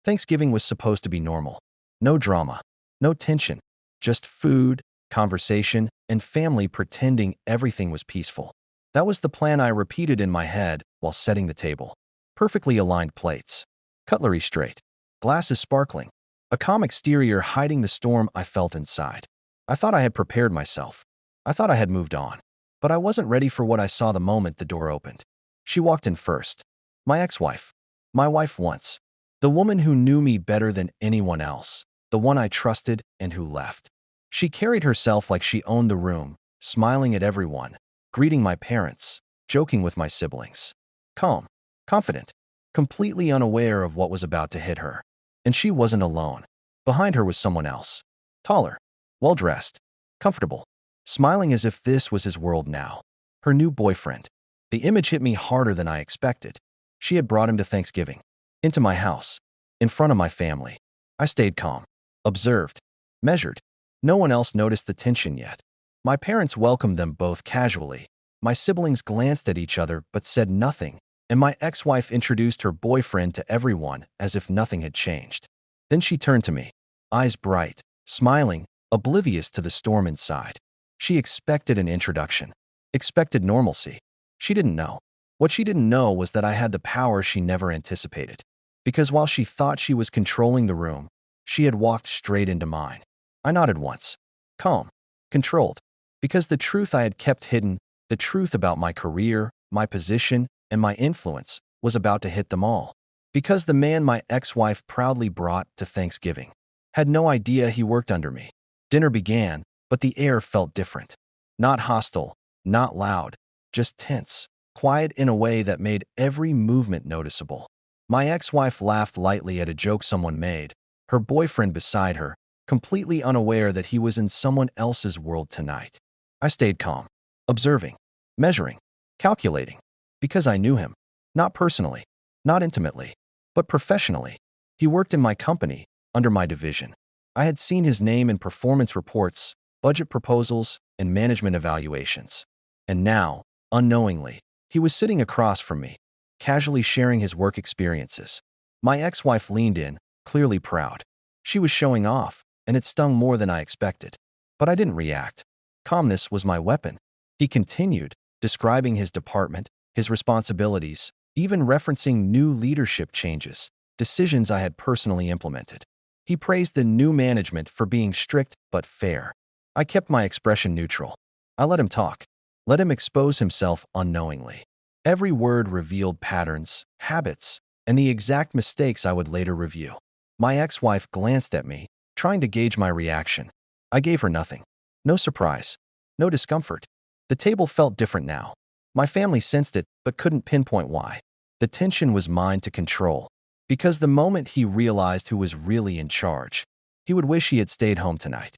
Thanksgiving was supposed to be normal. No drama, no tension, just food, conversation, and family pretending everything was peaceful. That was the plan I repeated in my head while setting the table. Perfectly aligned plates, cutlery straight, glasses sparkling, a calm exterior hiding the storm I felt inside. I thought I had prepared myself. I thought I had moved on. But I wasn't ready for what I saw the moment the door opened. She walked in first. My ex-wife. My wife once. The woman who knew me better than anyone else. The one I trusted and who left. She carried herself like she owned the room, smiling at everyone, greeting my parents, joking with my siblings. Calm, confident, completely unaware of what was about to hit her. And she wasn't alone. Behind her was someone else. Taller, well-dressed, comfortable, smiling as if this was his world now. Her new boyfriend. The image hit me harder than I expected. She had brought him to Thanksgiving. Into my house. In front of my family. I stayed calm. Observed. Measured. No one else noticed the tension yet. My parents welcomed them both casually. My siblings glanced at each other but said nothing, and my ex-wife introduced her boyfriend to everyone as if nothing had changed. Then she turned to me, eyes bright, smiling, oblivious to the storm inside. She expected an introduction, expected normalcy. She didn't know. What she didn't know was that I had the power she never anticipated. Because while she thought she was controlling the room, she had walked straight into mine. I nodded once. Calm. Controlled. Because the truth I had kept hidden, the truth about my career, my position, and my influence, was about to hit them all. Because the man my ex-wife proudly brought to Thanksgiving had no idea he worked under me. Dinner began, but the air felt different. Not hostile, not loud, just tense, quiet in a way that made every movement noticeable. My ex-wife laughed lightly at a joke someone made, her boyfriend beside her, completely unaware that he was in someone else's world tonight. I stayed calm, observing, measuring, calculating, because I knew him. Not personally, not intimately, but professionally. He worked in my company, under my division. I had seen his name in performance reports, budget proposals, and management evaluations. And now, unknowingly, he was sitting across from me, casually sharing his work experiences. My ex-wife leaned in, clearly proud. She was showing off, and it stung more than I expected. But I didn't react. Calmness was my weapon. He continued, describing his department, his responsibilities, even referencing new leadership changes, decisions I had personally implemented. He praised the new management for being strict but fair. I kept my expression neutral. I let him talk. Let him expose himself unknowingly. Every word revealed patterns, habits, and the exact mistakes I would later review. My ex-wife glanced at me, trying to gauge my reaction. I gave her nothing. No surprise. No discomfort. The table felt different now. My family sensed it, but couldn't pinpoint why. The tension was mine to control. Because the moment he realized who was really in charge, he would wish he had stayed home tonight.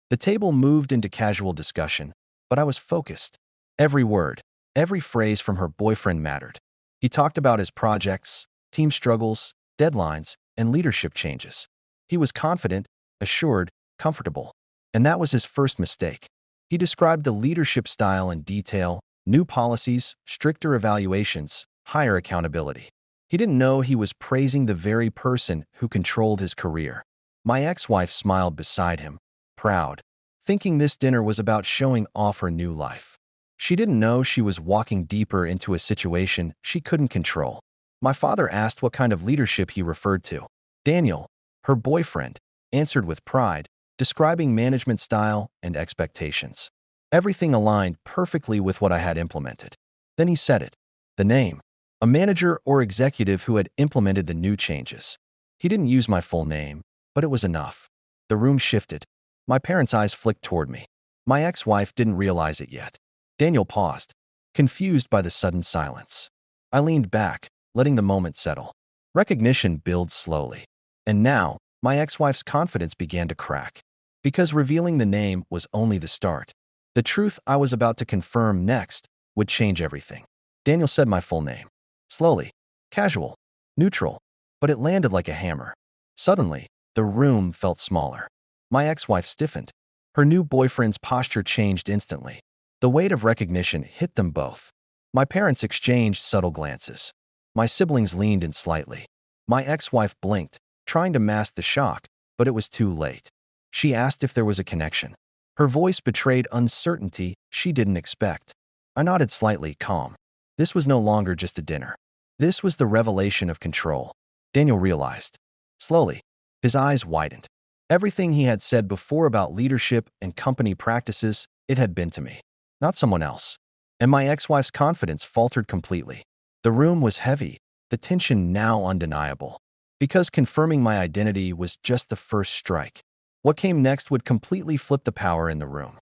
The table moved into casual discussion, but I was focused. Every word, every phrase from her boyfriend mattered. He talked about his projects, team struggles, deadlines, and leadership changes. He was confident, assured, comfortable. And that was his first mistake. He described the leadership style in detail, new policies, stricter evaluations, higher accountability. He didn't know he was praising the very person who controlled his career. My ex-wife smiled beside him, proud, thinking this dinner was about showing off her new life. She didn't know she was walking deeper into a situation she couldn't control. My father asked what kind of leadership he referred to. Daniel, her boyfriend, answered with pride, describing management style and expectations. Everything aligned perfectly with what I had implemented. Then he said it. The name. A manager or executive who had implemented the new changes. He didn't use my full name, but it was enough. The room shifted. My parents' eyes flicked toward me. My ex-wife didn't realize it yet. Daniel paused, confused by the sudden silence. I leaned back, letting the moment settle. Recognition builds slowly. And now, my ex-wife's confidence began to crack. Because revealing the name was only the start. The truth I was about to confirm next would change everything. Daniel said my full name. Slowly, casual, neutral, but it landed like a hammer. Suddenly, the room felt smaller. My ex-wife stiffened. Her new boyfriend's posture changed instantly. The weight of recognition hit them both. My parents exchanged subtle glances. My siblings leaned in slightly. My ex-wife blinked, trying to mask the shock, but it was too late. She asked if there was a connection. Her voice betrayed uncertainty she didn't expect. I nodded slightly, calm. This was no longer just a dinner. This was the revelation of control. Daniel realized. Slowly, his eyes widened. Everything he had said before about leadership and company practices, it had been to me, not someone else. And my ex-wife's confidence faltered completely. The room was heavy, the tension now undeniable. Because confirming my identity was just the first strike. What came next would completely flip the power in the room.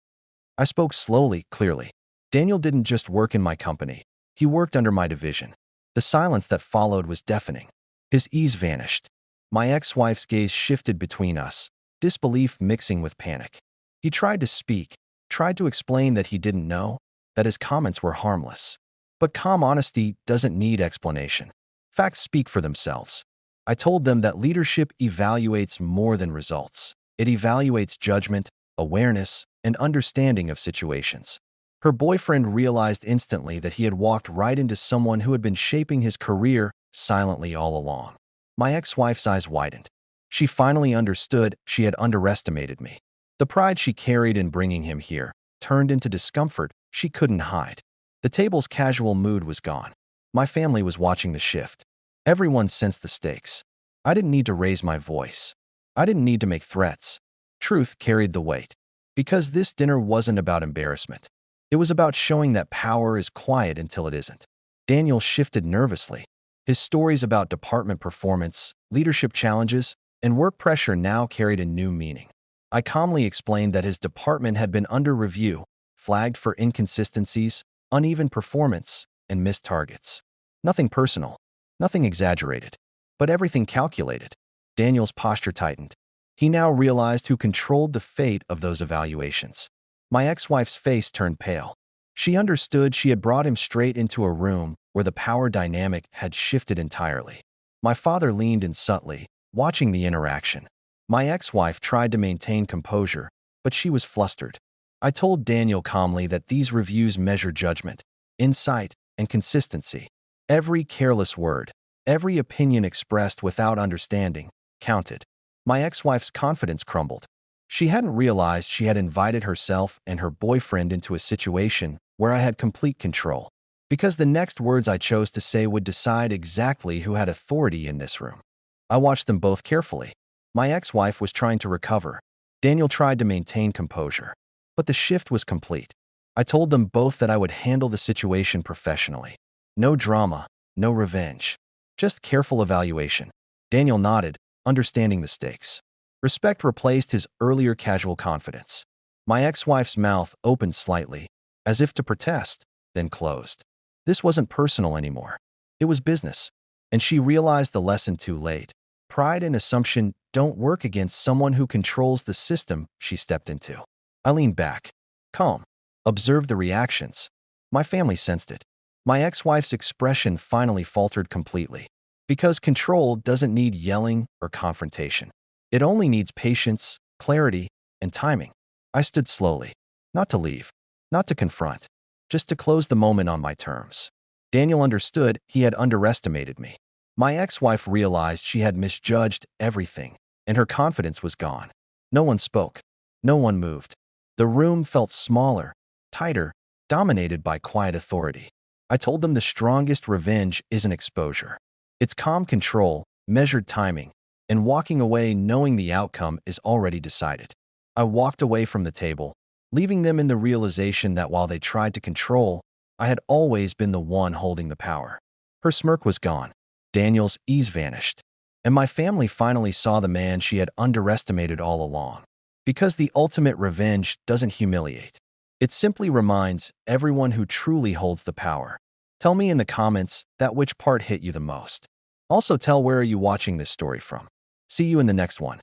I spoke slowly, clearly. Daniel didn't just work in my company. He worked under my division. The silence that followed was deafening. His ease vanished. My ex-wife's gaze shifted between us, disbelief mixing with panic. He tried to speak, tried to explain that he didn't know, that his comments were harmless. But calm honesty doesn't need explanation. Facts speak for themselves. I told them that leadership evaluates more than results. It evaluates judgment, awareness, and understanding of situations. Her boyfriend realized instantly that he had walked right into someone who had been shaping his career silently all along. My ex-wife's eyes widened. She finally understood she had underestimated me. The pride she carried in bringing him here turned into discomfort she couldn't hide. The table's casual mood was gone. My family was watching the shift. Everyone sensed the stakes. I didn't need to raise my voice. I didn't need to make threats. Truth carried the weight. Because this dinner wasn't about embarrassment. It was about showing that power is quiet until it isn't. Daniel shifted nervously. His stories about department performance, leadership challenges, and work pressure now carried a new meaning. I calmly explained that his department had been under review, flagged for inconsistencies, uneven performance, and missed targets. Nothing personal, nothing exaggerated, but everything calculated. Daniel's posture tightened. He now realized who controlled the fate of those evaluations. My ex-wife's face turned pale. She understood she had brought him straight into a room where the power dynamic had shifted entirely. My father leaned in subtly, watching the interaction. My ex-wife tried to maintain composure, but she was flustered. I told Daniel calmly that these reviews measure judgment, insight, and consistency. Every careless word, every opinion expressed without understanding, counted. My ex-wife's confidence crumbled. She hadn't realized she had invited herself and her boyfriend into a situation where I had complete control. Because the next words I chose to say would decide exactly who had authority in this room. I watched them both carefully. My ex-wife was trying to recover. Daniel tried to maintain composure. But the shift was complete. I told them both that I would handle the situation professionally. No drama, no revenge. Just careful evaluation. Daniel nodded, understanding the stakes. Respect replaced his earlier casual confidence. My ex-wife's mouth opened slightly, as if to protest, then closed. This wasn't personal anymore. It was business. And she realized the lesson too late. Pride and assumption don't work against someone who controls the system she stepped into. I leaned back, calm, observed the reactions. My family sensed it. My ex-wife's expression finally faltered completely. Because control doesn't need yelling or confrontation. It only needs patience, clarity, and timing. I stood slowly, not to leave, not to confront, just to close the moment on my terms. Daniel understood he had underestimated me. My ex-wife realized she had misjudged everything, and her confidence was gone. No one spoke. No one moved. The room felt smaller, tighter, dominated by quiet authority. I told them the strongest revenge isn't exposure. It's calm control, measured timing, and walking away knowing the outcome is already decided. I walked away from the table, leaving them in the realization that while they tried to control, I had always been the one holding the power. Her smirk was gone. Daniel's ease vanished. And my family finally saw the man she had underestimated all along. Because the ultimate revenge doesn't humiliate. It simply reminds everyone who truly holds the power. Tell me in the comments that which part hit you the most. Also tell where are you watching this story from. See you in the next one.